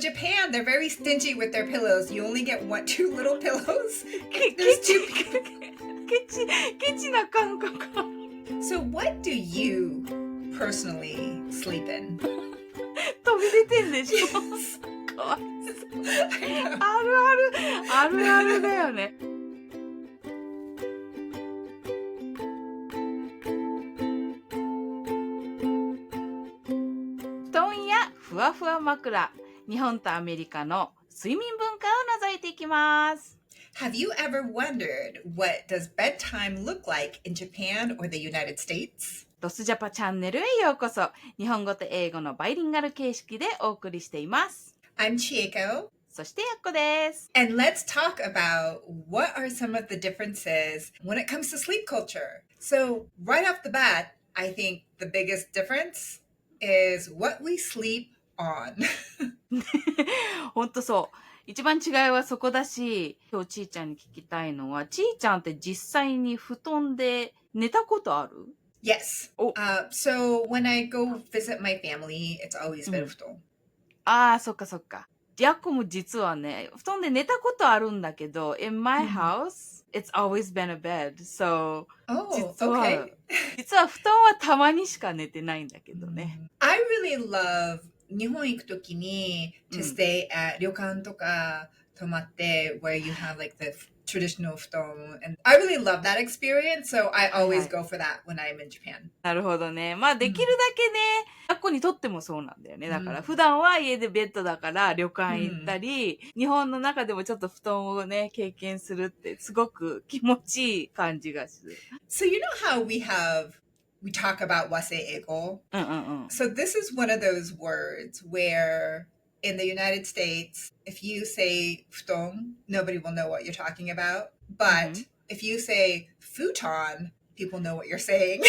Japan, they're very stingy with their pillows. You only get two little pillows. ケ There's チ two. ケチな感覚 So what do you personally sleep in? 飛び出てんでしょ Yes. かわいそう I know. あるあるだよね。布団やふわふわ枕、日本とアメリカの睡眠文化を覗いていきます。Have you ever wondered what does bedtime look like in Japan or the United States? ロスジャパチャンネルへようこそ。日本語と英語のバイリンガル形式でお送りしています。I'm Chieko. そしてやっこです。And let's talk about what are some of the differences when it comes to sleep culture. So right off the bat, I think the biggest difference is what we sleep on. ほんとそう。一番違いはそこだし、今日ちーちゃんに聞きたいのは、ちーちゃんって実際に布団で寝たことある？ Yes. Oh. So when I go visit my family, it's always been futon. ああ、そっかそっか。やっこも実はね、布団で寝たことあるんだけど、in my house, it's always been a bed. So, Oh, 実は、 okay. 実は布団はたまにしか寝てないんだけどね。I really love 日本行くときに to stay at 旅館とか泊まって where you have like the traditional 布団 and I really love that experience, so I always go for that when I'm in Japan. なるほどね。まあできるだけね、やっこにとってもそうなんだよね。だから普段は家でベッドだから旅館行ったり、日本の中でもちょっと布団をね、経験するってすごく気持ちいい感じがする。So you know how we talk about wasei-eigo? So this is one of those words where in the United States, if you say futon, nobody will know what you're talking about. But if you say futon, people know what you're saying.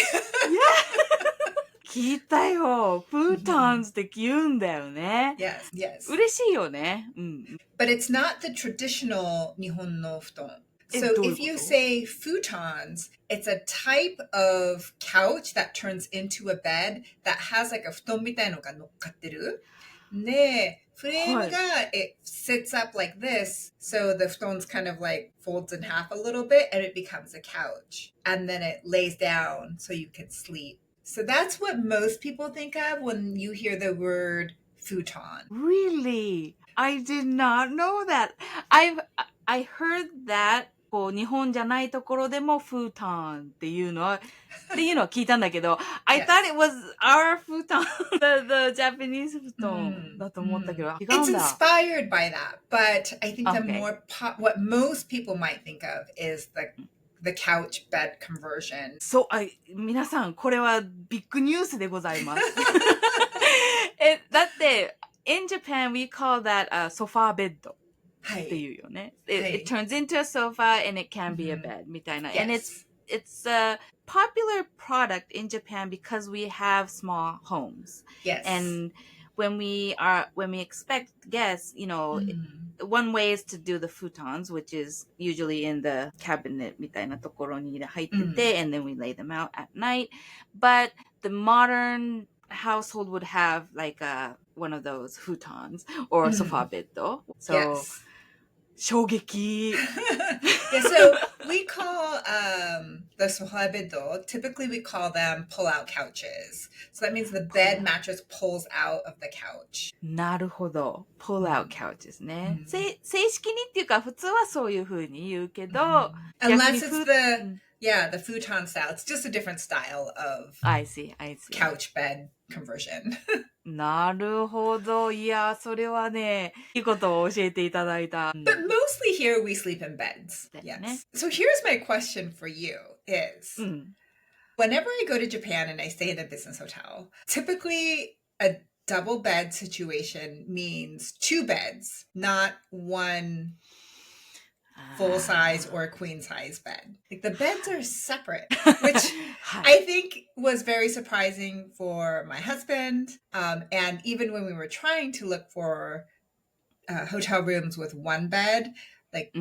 聞いたよ。プータンズって言うんだよね。Yes, yes. 嬉しいよね。But it's not the traditional 日本の布団. So どういうこと？ if you say futons, it's a type of couch that turns into a bed that has like a 布団みたいのが乗っかってる。で、フレームが、it sits up like this, so the 布団's kind of like folds in half a little bit and it becomes a couch. And then it lays down so you can sleep. So that's what most people think of when you hear the word futon. Really? I did not know that. I heard that こう日本じゃないところでもフータンっていうのは聞いたんだけど、I thought it was our futon, the Japanese 布団だと思ったけど、違うんだ。It's inspired by that, but I think the more what most people might think of is the couch bed conversion. そう、皆さん、これはビッグニュースでございます。だって、in Japan we call that a sofa bed っていうよね。It turns into a sofa and it can be a bed みたいな。And it's a popular product in Japan because we have small homes. Yes. And when we expect guests, you know, one way is to do the futons, which is usually in the cabinet みたいなところに入ってて、and then we lay them out at night. But the modern household would have like one of those futons or sofa bed. So, yes. 衝撃. Yeah, so we call the sofa bed, typically we call them pull-out couches. So that means the bed mattress pulls out of the couch. なるほど。pull-out couch ですね。正式にっていうか、普通はそういう風に言うけど、Unless it's the futon style. It's just a different style of I see. couch bed conversion. なるほど。いや、それはね、いいことを教えていただいた。But mostly here we sleep in beds. Yes. So here's my question for you is, whenever I go to Japan and I stay in a business hotel, typically a double bed situation means two beds, not one full size or queen size bed. Like the beds are separate, which I think was very surprising for my husband. And even when we were trying to look for hotel rooms with one bed, like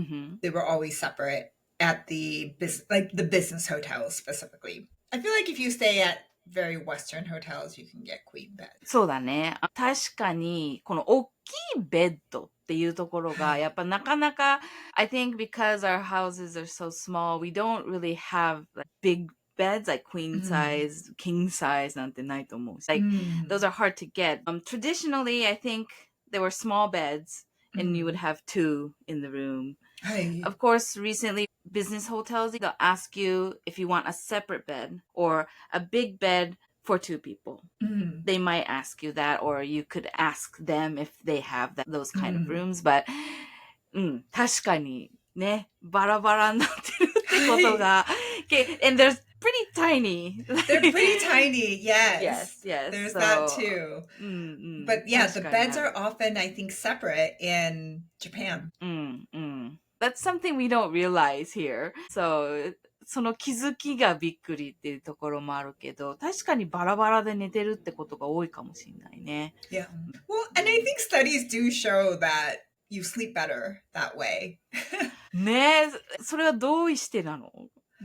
they were always separate at the business hotels specifically. I feel like if you stay at very Western hotels, you can get queen bed. そうだね。確かに、この大きいベッドっていうところが、やっぱなかなか、I think because our houses are so small, we don't really have like big beds like queen size, king size なんてないと思う。Like, those are hard to get. Traditionally, I think there were small beds and you would have two in the room. Of course, recently, business hotels, they'll ask you if you want a separate bed or a big bed for two people. They might ask you that, or you could ask them if they have those kind of rooms. But, 確かにね、バラバラになってるってことが、and they're pretty tiny. They're pretty tiny, yes. Yes. There's so, that too. But yeah, the beds are often, I think, separate in Japan. That's something we don't realize here. So, その気づきがびっくりっていうところもあるけど、確かにバラバラで寝てるってことが多いかもしれないね。Yeah. Well, and I think studies do show that you sleep better that way. ねえ、それはどうしてなの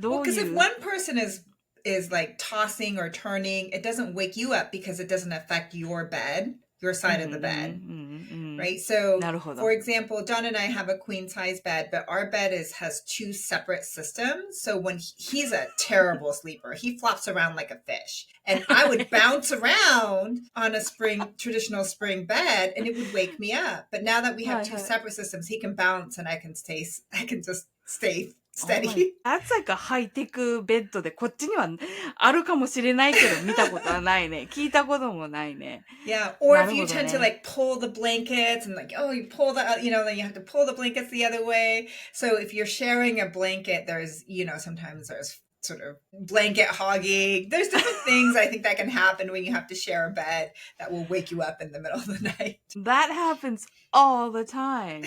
？Well, because if one person is like tossing or turning, it doesn't wake you up because it doesn't affect your bed, your side of the bed, right? So, for example, John and I have a queen size bed, but our bed has two separate systems. So when he's a terrible sleeper, he flops around like a fish, and I would bounce around on a traditional spring bed, and it would wake me up. But now that we have two separate systems, he can bounce, and I can just stay steady. That's like a high-tech bed でこっちにはあるかもしれないけど見たことはないね。聞いたこともないね。Yeah, or if you tend to like pull the blankets and like, oh, you pull the, then you have to pull the blankets the other way. So if you're sharing a blanket, there's, sometimes there's sort of blanket hogging. There's different things I think that can happen when you have to share a bed that will wake you up in the middle of the night. That happens all the time.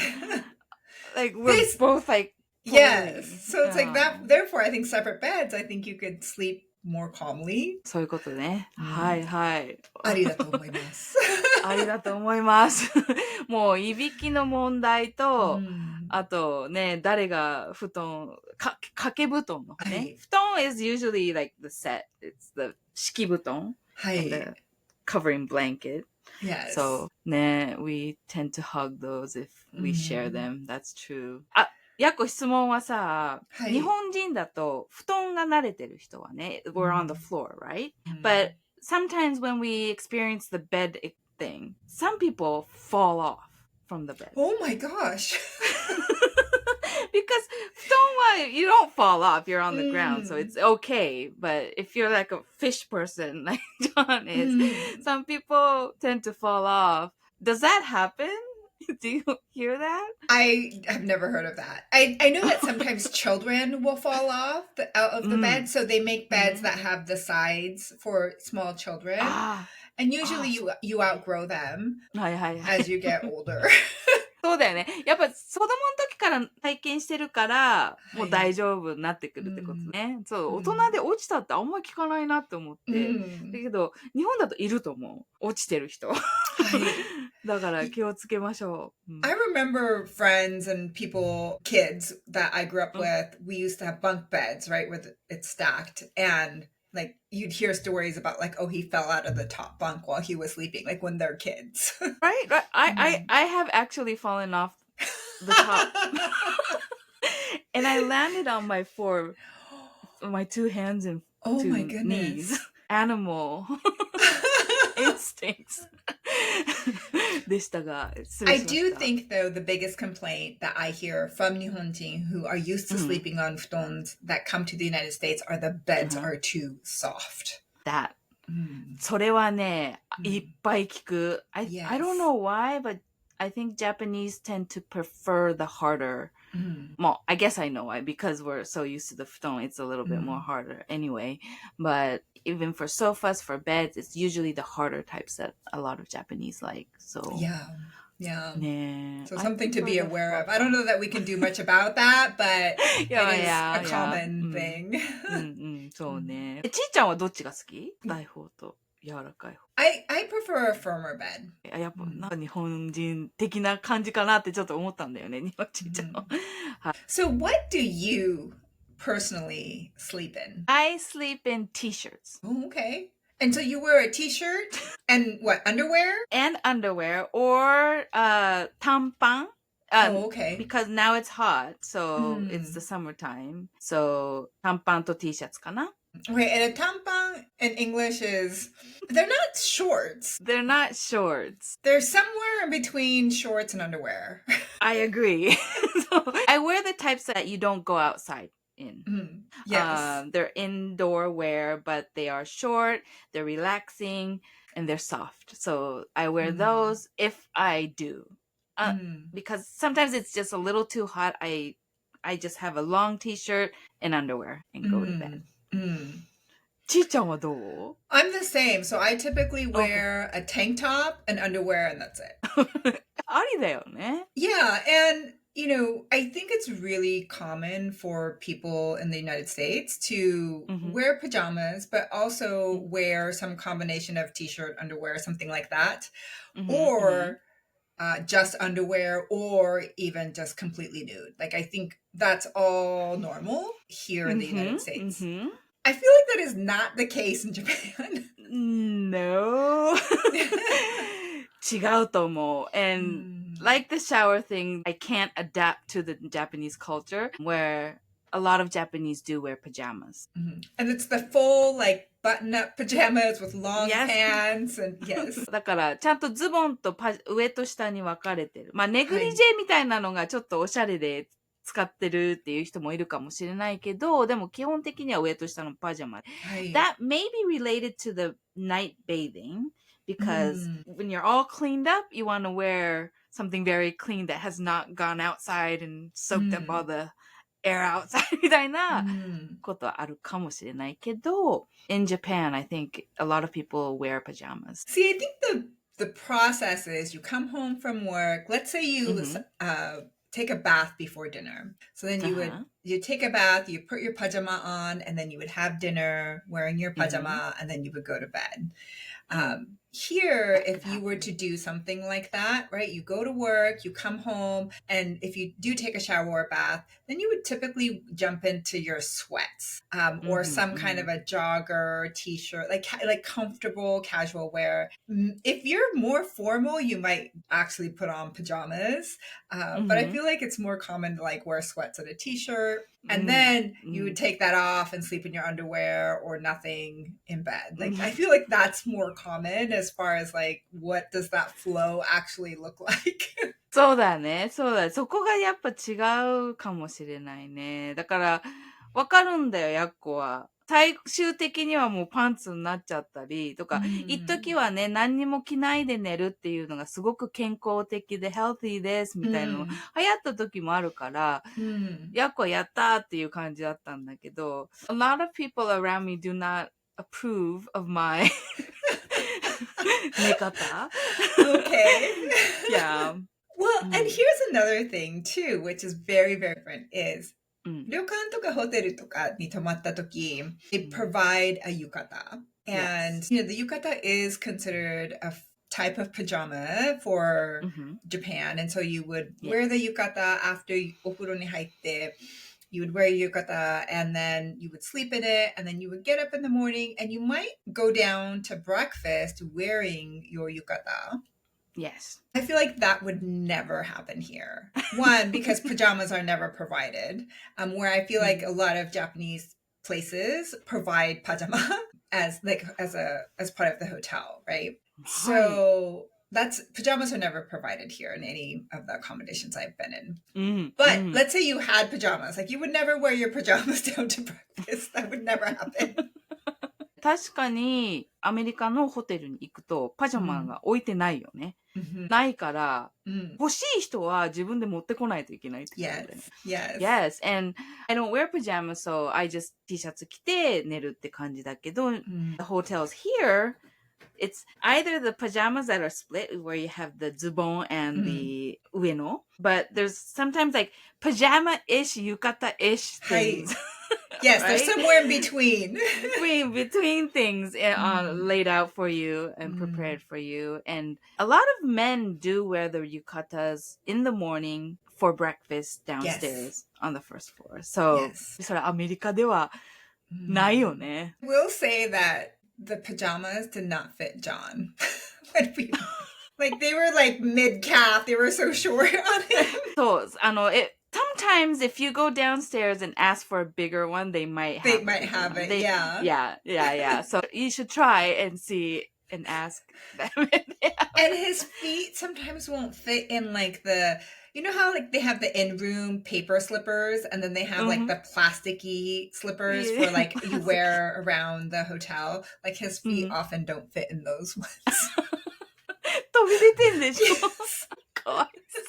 Like we're both like, yes. So it's like that. Therefore, I think separate beds, I think you could sleep more calmly. そういうことね。はいはい。ありがとう思います。ありがとう思います。もう、いびきの問題と、あとね、誰が布団、掛け布団のね。布団 is usually like the set. It's the 敷布団。はい。The covering blanket. Yes. So, ね、we tend to hug those if we share them. That's true. やっこ質問はさ、日本人だと布団が慣れてる人はね、we're on the floor, right? But sometimes when we experience the bed thing, some people fall off from the bed. Oh my gosh. Because 布団は you don't fall off, you're on the ground, so it's okay. But if you're like a fish person like John is, some people tend to fall off. Does that happen? Do you hear that? I have never heard of that. I know that sometimes children will fall off out of the bed. So they make beds that have the sides for small children. And usually you outgrow them as you get older. そうだよね。やっぱ子供の時から体験してるから、もう大丈夫になってくるってことね。そう、大人で落ちたってあんまり聞かないなって思って。だけど、日本だといると思う。落ちてる人。だから気をつけましょう。I remember friends and kids that I grew up with, we used to have bunk beds, right, where it's stacked. And like you'd hear stories about like, oh, he fell out of the top bunk while he was sleeping, like when they're kids. Right. I have actually fallen off the top. And I landed on my two hands and two knees. Animal instincts. でしたが、I do think though the biggest complaint that I hear from Nihonjin who are used to sleeping on futons that come to the United States are the beds are too soft. That. それはね、いっぱい聞く。I don't know why, but I think Japanese tend to prefer the harder. Well, I guess I know why, because we're so used to the futon, it's a little bit more harder anyway. But even for sofas, for beds, it's usually the harder types that a lot of Japanese like. So yeah. Nah, so something to be aware of. I don't know that we can do much about that, but it is a common thing. そうね。ちーちゃんはどっちが好き？硬い方と柔らかい方。I prefer a firmer bed. やっぱなんか日本人的な感じかなってちょっと思ったんだよね、日本人ちゃんの。So what do you personally sleep in? I sleep in t-shirts. Oh, okay. And so you wear a t-shirt and what, underwear? And underwear or tampan. Okay. Because now it's hot, so it's the summertime. So tampan to t-shirts かな? Okay, and a tampon in English is, they're not shorts. They're not shorts. They're somewhere in between shorts and underwear. I agree. So I wear the types that you don't go outside in. Yes. They're indoor wear, but they are short, they're relaxing, and they're soft. So I wear those if I do. Because sometimes it's just a little too hot. I just have a long t-shirt and underwear and go to bed. Chi-chan wa dou? I'm the same. So I typically wear a tank top and underwear, and that's it. ありだよね. Yeah, and you know, I think it's really common for people in the United States to wear pajamas, but also wear some combination of t-shirt, underwear, something like that, or just underwear, or even just completely nude. Like, I think that's all normal here in the United States. I feel like that is not the case in Japan. No. 違うと思う. And like the shower thing, I can't adapt to the Japanese culture where a lot of Japanese do wear pajamas. And it's the full, like, button-up pajamas with long pants and yes. だからちゃんとズボンと上と下に分かれてる。まあネグリジェみたいなのがちょっとおしゃれで使ってるっていう人もいるかもしれないけど、でも基本的には上と下のパジャマ。That may be related to the night bathing because when you're all cleaned up, you want to wear something very clean that has not gone outside and soaked up all the air outside みたいなことはあるかもしれないけど、in Japan, I think a lot of people wear pajamas. See, I think the process is you come home from work. Let's say you take a bath before dinner. So then you take a bath, you put your pajama on, and then you would have dinner wearing your pajama, and then you would go to bed. Here, if you were to do something like that, right, you go to work, you come home, and if you do take a shower or a bath, then you would typically jump into your sweats or some kind of a jogger, t-shirt, like comfortable casual wear. If you're more formal, you might actually put on pajamas, but I feel like it's more common to like wear sweats and a t-shirt. And then you would take that off and sleep in your underwear or nothing in bed. Like, I feel like that's more common as far as like, what does that flow actually look like? そうだね。そうだね。そこがやっぱ違うかもしれないね。だから、わかるんだよ、やっこは。最終的にはもうパンツになっちゃったりとか、一時はね、何にも着ないで寝るっていうのがすごく健康的でヘルティーですみたいなの流行った時もあるから、やっこやったーっていう感じだったんだけど、a lot of people around me do not approve of my 寝方. Okay. Yeah. Well, and here's another thing too, which is very, very different, is 旅館とかホテルとかに泊まった時, they provide a yukata. And, you know, the yukata is considered a type of pajama for Japan. And so you would wear the yukata after お風呂に入って、you would wear your yukata and then you would sleep in it and then you would get up in the morning and you might go down to breakfast wearing your yukata. Yes. I feel like that would never happen here. One, because pajamas are never provided, where I feel like a lot of Japanese places provide pajama as part of the hotel, right? So pajamas are never provided here in any of the accommodations I've been in. But let's say you had pajamas, like you would never wear your pajamas down to breakfast. That would never happen. 確かにアメリカのホテルに行くとパジャマが置いてないよね。ないから、欲しい人は自分で持ってこないといけないってことだよね。Yes. And I don't wear pajamas, so I just T シャツ着て寝るって感じだけど、the hotels here, it's either the pajamas that are split where you have the zubon and the ueno, but there's sometimes like pajama-ish, yukata-ish things. Yes, right? There's somewhere in between. between things laid out for you and prepared for you. And a lot of men do wear the yukatas in the morning for breakfast downstairs on the first floor. So, それアメリカではないよね。We'll say that the pajamas did not fit John. When we, like, they were like mid-calf. They were so short on him. So, sometimes if you go downstairs and ask for a bigger one, they might have it. Yeah. So you should try and see and ask them. And his feet sometimes won't fit in like you know how like they have the in-room paper slippers and then they have like the plasticky slippers for like you wear around the hotel? Like his feet often don't fit in those ones. 飛び出てんでしょ かわいそう。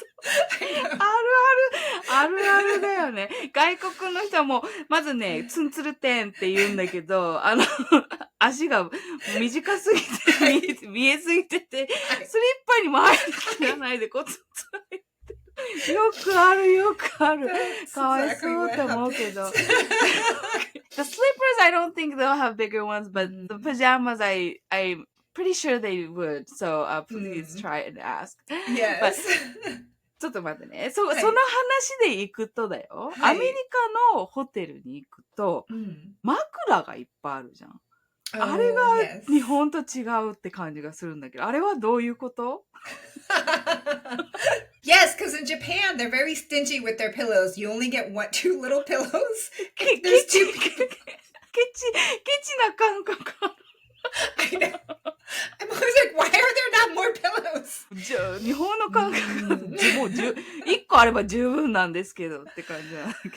あるだよね。外国の人はもう、まずね、ツンツルテンって言うんだけど、足が短すぎて、見えすぎてて、スリッパにも入らないで、こう、ツンツルよくある。かわいそうって思うけど。The slippers, I don't think they'll have bigger ones, but the pajamas, I'm pretty sure they would. So please try and ask. Yes. But, ちょっと待ってね。その話で行くとだよ。アメリカのホテルに行くと、枕がいっぱいあるじゃん。あれが日本と違うって感じがするんだけど、あれはどういうこと Yes, because in Japan, they're very stingy with their pillows. You only get 2 little pillows. There's 2 people. ケチな感覚ある。I know. I'm always like, why are there not more pillows? 日本の感覚もう1個あれば十分なんですけどって感じなんだけど。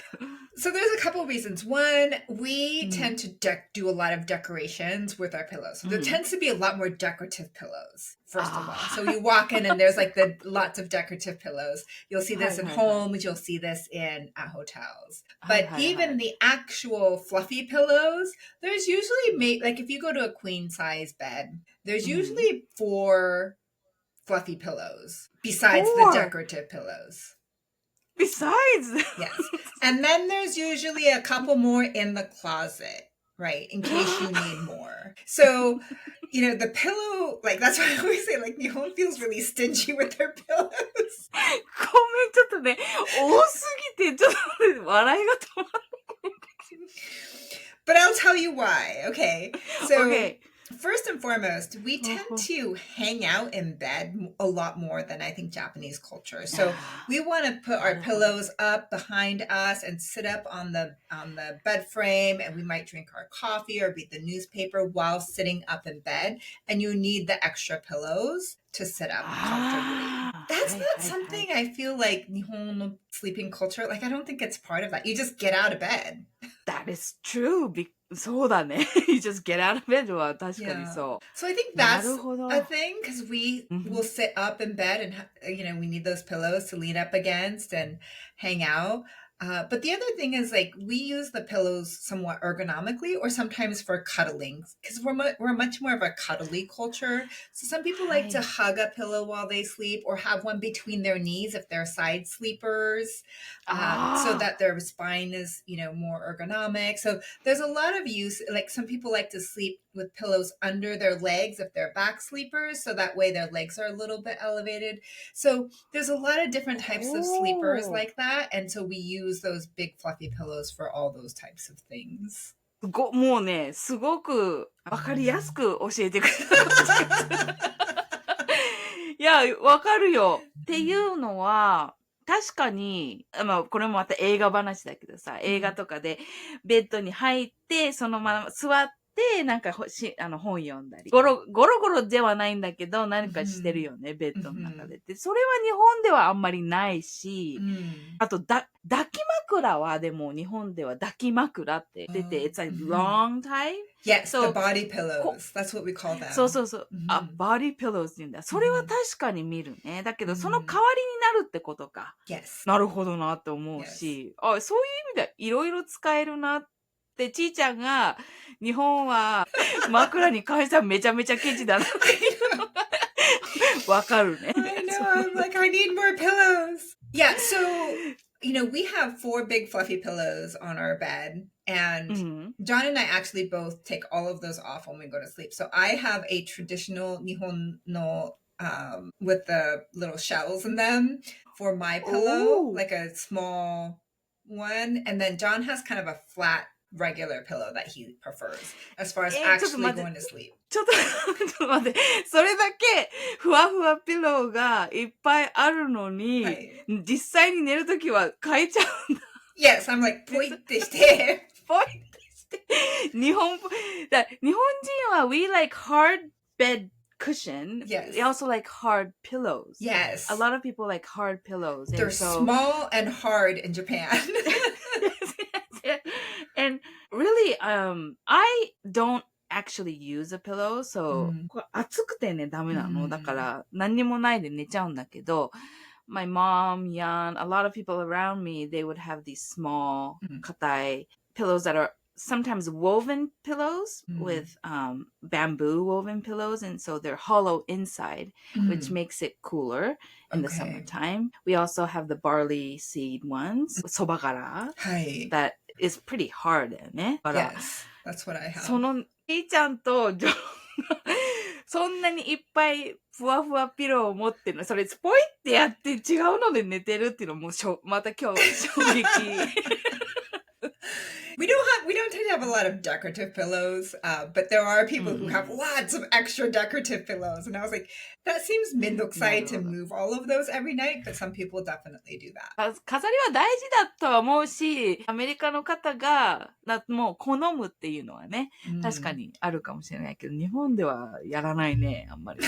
So there's a couple of reasons. One, we tend to do a lot of decorations with our pillows. So there tends to be a lot more decorative pillows, first of all. So you walk in and there's like lots of decorative pillows. You'll see this in homes. You'll see this in hotels. But even the actual fluffy pillows, there's usually like if you go to a queen size bed, there's usually 4 fluffy pillows besides the decorative pillows. Besides? Yes. And then there's usually a couple more in the closet, right? In case you need more. So, the pillow, like, that's why I always say, like, Nihon feels really stingy with their pillows. ごめん、ちょっとね、多すぎて、ちょっと笑いが止まんない。But I'll tell you why, okay? So, first and foremost, we tend to hang out in bed a lot more than I think Japanese culture. So we want to put our pillows up behind us and sit up on the bed frame, and we might drink our coffee or read the newspaper while sitting up in bed. And you need the extra pillows to sit up comfortably. That's not something I feel like Nihon sleeping culture, like I don't think it's part of that. You just get out of bed. That is true. そうだね。You just get out of bed は確かにそう。So I think that's a thing because we will sit up in bed and, we need those pillows to lean up against and hang out. But the other thing is like we use the pillows somewhat ergonomically or sometimes for cuddling because we're much more of a cuddly culture. So some people like to hug a pillow while they sleep or have one between their knees if they're side sleepers, so that their spine is, more ergonomic. So there's a lot of use. Like some people like to sleep with pillows under their legs if they're back sleepers. So that way their legs are a little bit elevated. So there's a lot of different types of sleepers like that. And so we use those big fluffy pillows for all those types of things. もうね、すごくわかりやすく教えてくれた。いや、わかるよ。っていうのは、確かに、これもまた映画話だけどさ、映画とかでベッドに入って、そのまま座って、なんか本読んだり。ゴロゴロではないんだけど、何かしてるよね、ベッドの中で。で、それは日本ではあんまりないし、あと、抱き枕はでも日本では抱き枕って出て、it's like long time? Yes, the body pillows. That's what we call them. そう。body pillows って言うんだ。それは確かに見るね。だけど、その代わりになるってことか。Yes. なるほどなって思うし、そういう意味ではいろいろ使えるなって、ちーちゃんが、日本は枕に関してはめちゃめちゃケチだな。わかるね。I know. I'm like, I need more pillows. Yeah, so, we have 4 big fluffy pillows on our bed. And John and I actually both take all of those off when we go to sleep. So I have a traditional Nihon no, with the little shells in them for my pillow, like a small one. And then John has kind of a flat regular pillow that he prefers as far as actually going to sleep. ちょっと待って。それだけふわふわピローがいっぱいあるのに、実際に寝るときは変えちゃうんだ。Yes, I'm like, ポイってして。ポイってして。日本人は we like hard bed cushion. Yes. We also like hard pillows. Yes. A lot of people like hard pillows. They're small and hard in Japan. And really, I don't actually use a pillow, so これ暑くてね、ダメなの。だから、何にもないで寝ちゃうんだけど、my mom, Yan, a lot of people around me, they would have these small, 硬い pillows that are sometimes woven pillows with bamboo woven pillows, and so they're hollow inside, which makes it cooler in the summertime. We also have the barley seed ones, sobagara, that is pretty hard だよね。Yes, that's what I have. そのいいちゃんとそんなにいっぱいふわふわピローを持ってるの。それポイってやって違うので寝てるっていうのもまた今日衝撃。We don't tend to have a lot of decorative pillows, but there are people who have lots of extra decorative pillows. And I was like, that seems mendokusai to move all of those every night, but some people definitely do that. 飾りは大事だとは思うし、アメリカの方がもう好むっていうのはね、確かにあるかもしれないけど、日本ではやらないね、あんまり。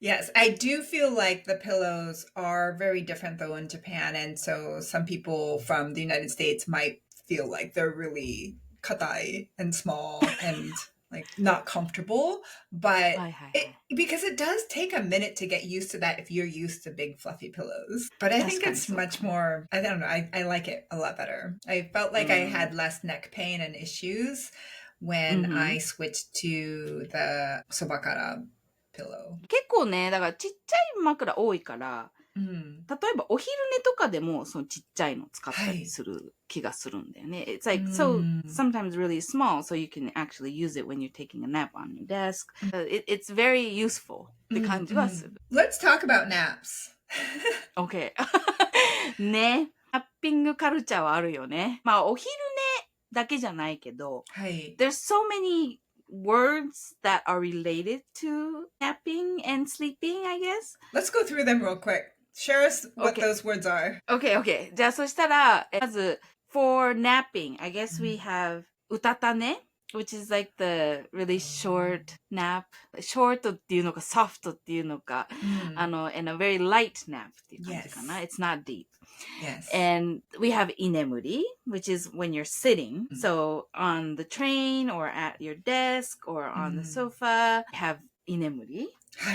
Yes, I do feel like the pillows are very different though in Japan. And so some people from the United States might feel like they're really katai and small and like not comfortable, but because it does take a minute to get used to that if you're used to big fluffy pillows. But I think it's much more, I don't know, I like it a lot better. I felt like I had less neck pain and issues when I switched to the sobakara pillow. 結構ね、だからちっちゃい枕多いから、例えばお昼寝とかでもそのちっちゃいの使ったりする気がするんだよね。It's like so sometimes really small, so you can actually use it when you're taking a nap on your desk. It's very useful って感じはする。Let's talk about naps. Okay. ね。ナッピングカルチャーはあるよね。まあお昼寝だけじゃないけど、There's so many words that are related to napping and sleeping, I guess. Let's go through them real quick. Share us what those words are. Okay. じゃあそしたら、まず、for napping, I guess we have うたたね which is like the really short nap. Short っていうのか soft っていうのか、and a very light nap っていう感じかな。It's not deep. Yes. And we have inemuri, which is when you're sitting. So on the train or at your desk or on the sofa, have inemuri.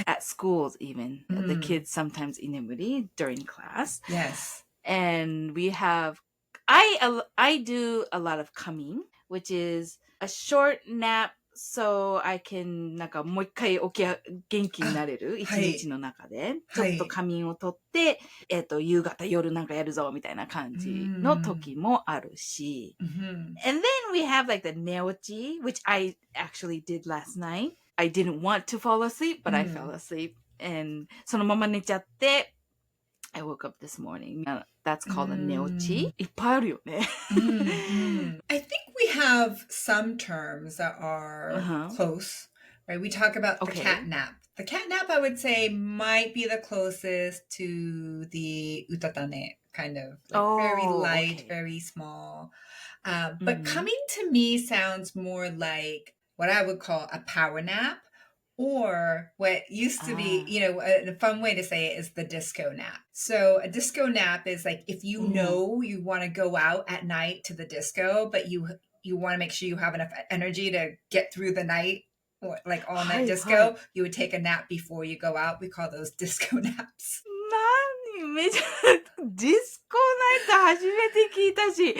At schools even. The kids sometimes inemuri during class. Yes. And we have, I do a lot of kamin, which is a short nap so I can なんかもう一回元気になれる一日の中で、ちょっと仮眠をとって、夕方夜なんかやるぞみたいな感じの時もあるし、and then we have like the neochi, which I actually did last night. I didn't want to fall asleep, but I fell asleep. And そのまま寝ちゃって、I woke up this morning. That's called a neochi. いっぱいあるよね。I think we have some terms that are close, right? We talk about the cat nap. The cat nap, I would say, might be the closest to the utatane, kind of like very light, very small. But coming to me sounds more like what I would call a power nap, or what used to be, a fun way to say it is the disco nap. So a disco nap is like if you know you want to go out at night to the disco, but you want to make sure you have enough energy to get through the night, or like all night disco, you would take a nap before you go out. We call those disco naps. めちゃディスコナイト初めて聞いたし、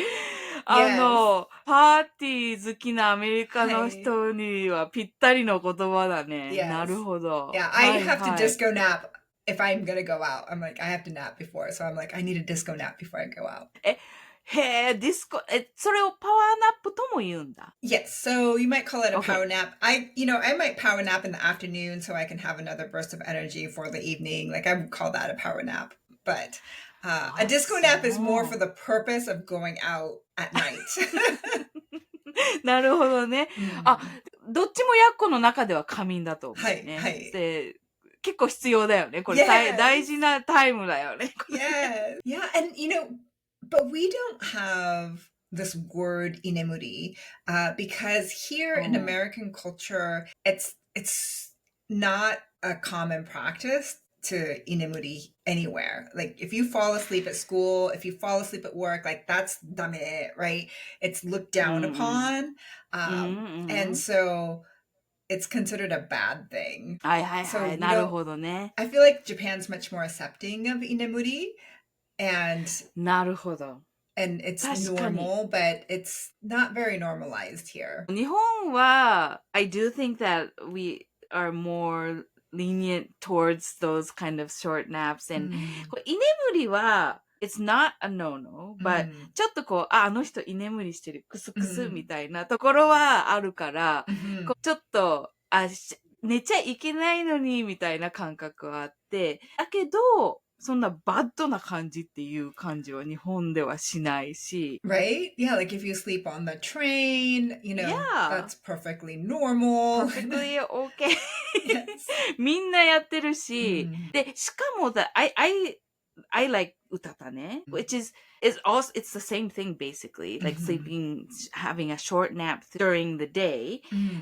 パーティー好きなアメリカの人にはぴったりの言葉だね。なるほど。Yeah, I have to disco nap if I'm gonna go out. I'm like, I have to nap before. So I'm like, I need a disco nap before I go out. へえ、ディスコ、それをパワーナップとも言うんだ。Yes, so you might call it a power nap. I might power nap in the afternoon so I can have another burst of energy for the evening. Like I would call that a power nap. But A disco nap is more for the purpose of going out at night. なるほどね。あ、どっちもヤッコの中では仮眠だと思うね。はい。で、結構必要だよね。これ、大事なタイムだよね。Yeah. Yeah. And, but we don't have this word inemuri because here in American culture, it's not a common practice to inemuri anywhere. Like if you fall asleep at school, if you fall asleep at work, like that's dame, right? It's looked down upon. And so it's considered a bad thing. はいはいはい。なるほどね。I feel like Japan's much more accepting of inemuri and なるほど。And it's normal, but it's not very normalized here. 日本は I do think that we are more lenient towards those kind of short naps and 居眠りは it's not a no-no, but ちょっとこう、あの人居眠りしてる、クスクスみたいなところはあるから、ちょっと、寝ちゃいけないのにみたいな感覚はあって、だけど、そんなバッドな感じっていう感じは日本ではしないし。Right? Yeah, like if you sleep on the train, that's perfectly normal. Perfectly okay. みんなやってるし、で、しかもI like うたたね which is also, it's the same thing basically, like sleeping, having a short nap during the day.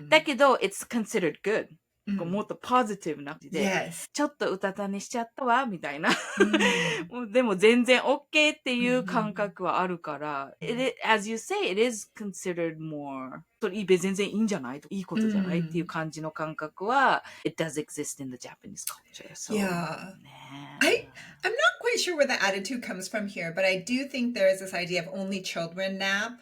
だけど、it's considered good. もっとポジティブな感じで、ちょっとうたた寝しちゃったわ、みたいな。でも全然 OK っていう感覚はあるから、as you say, it is considered more. それ全然いいんじゃないいいことじゃないっていう感じの感覚は、it does exist in the Japanese culture. So, yeah. I'm not quite sure where the attitude comes from here, but I do think there is this idea of only children nap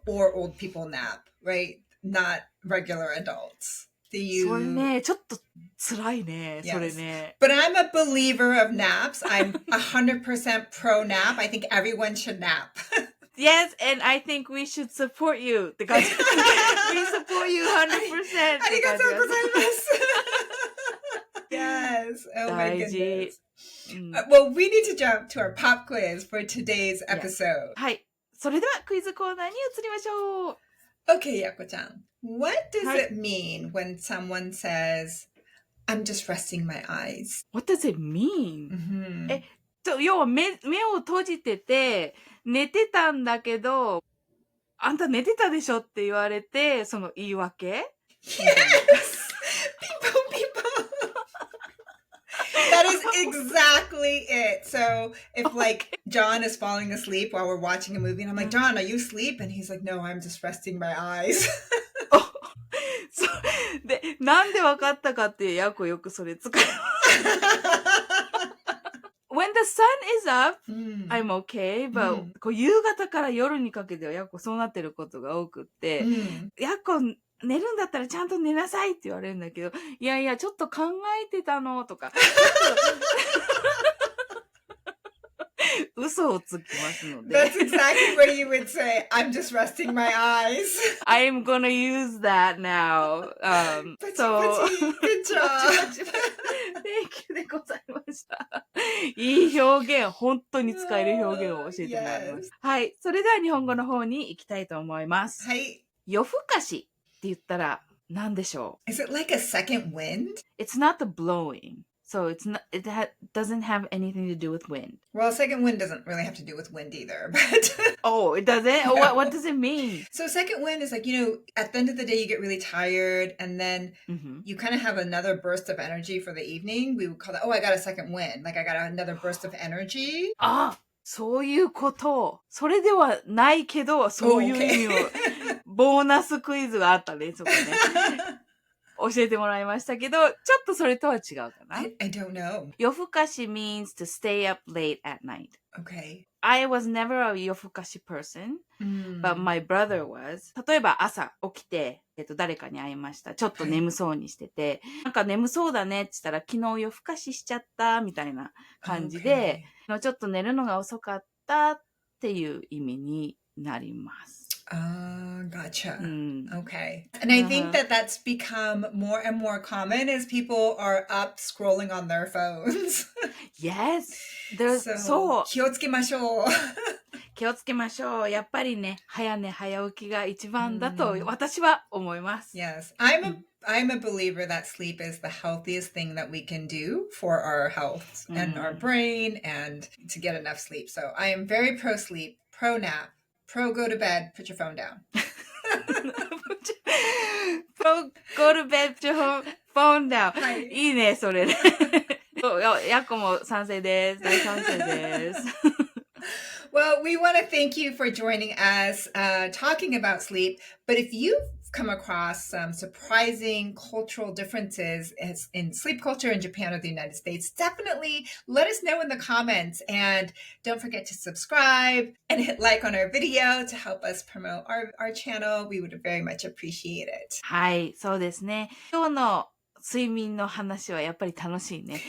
or old people nap, right? Not regular adults. それね、ちょっと辛いね、それね。But I'm a believer of naps. I'm 100% pro nap. I think everyone should nap. Yes, and I think we should support you って感じ。We support you 100%. ありがとうございます。Yes. Oh my goodness. Well, we need to jump to our pop quiz for today's episode. はい。それではクイズコーナーに移りましょう。Okay, Yako-chan. What does it mean when someone says, I'm just resting my eyes? What does it mean? 要は目を閉じてて、寝てたんだけど、あんた寝てたでしょって言われて、その言い訳 Yes! That is exactly it. So if like John is falling asleep while we're watching a movie and I'm like, John, are you asleep? And he's like, no, I'm just resting my eyes. で、なんでわかったかってヤコよくそれ使う。When the sun is up, I'm okay, but こう夕方から夜にかけてはヤコそうなってることが多くって、ヤコ寝るんだったらちゃんと寝なさいって言われるんだけど、いやいや、ちょっと考えてたのとか。嘘をつきますので。That's exactly what you would say. I'm just resting my eyes. I am gonna use that now. So, good job. Thank you でございました。いい表現、本当に使える表現を教えてもらいます。はい。それでは日本語の方に行きたいと思います。はい。夜更かしって言ったら何でしょう ?Is it like a second wind? It's not the blowing. So it doesn't have anything to do with wind. Well, second wind doesn't really have to do with wind either, but... Oh, it doesn't? Oh, what does it mean? So second wind is like, at the end of the day, you get really tired and then you kind of have another burst of energy for the evening. We would call that, I got a second wind. Like I got another burst of energy. そういうこと。それではないけど、そういう意味を、ボーナスクイズがあったね、そこね。教えてもらいましたけど、ちょっとそれとは違うかな。I don't know. 夜更かし means to stay up late at night. Okay. I was never a 夜更かし person, but my brother was. 例えば朝起きて、誰かに会いました。ちょっと眠そうにしてて、なんか眠そうだねって言ったら、昨日夜更かししちゃったみたいな感じで、ちょっと寝るのが遅かったっていう意味になります。Gotcha. Okay. And I think that that's become more and more common as people are up scrolling on their phones. Yes. So, 気をつけましょう。気をつけましょう。やっぱりね、早寝早起きが一番だと私は思います。Yes. I'm a believer that sleep is the healthiest thing that we can do for our health and our brain and to get enough sleep. So I am very pro sleep, pro nap, pro go to bed, put your phone down. Pro go to bed, put your phone down. いいね、それね。やっこも賛成です。大賛成です。Well, we want to thank you for joining us talking about sleep. But if you've come across some surprising cultural differences in sleep culture in Japan or the United States, definitely let us know in the comments. And don't forget to subscribe and hit like on our video to help us promote our channel. We would very much appreciate it. はい、そうですね。今日の睡眠の話はやっぱり楽しいね。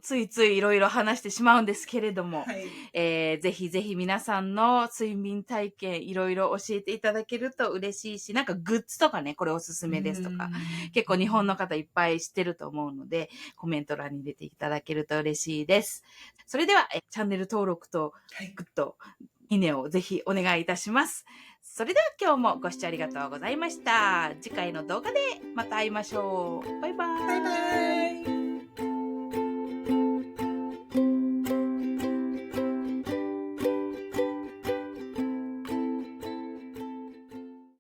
ついついいろいろ話してしまうんですけれども、ぜひぜひ皆さんの睡眠体験いろいろ教えていただけると嬉しいし、なんかグッズとかね、これおすすめですとか、結構日本の方いっぱい知ってると思うので、コメント欄に入れていただけると嬉しいです。それでは、チャンネル登録とグッド、いいねをぜひお願いいたします。それでは今日もご視聴ありがとうございました。次回の動画でまた会いましょう。バイバイ。バイバイ。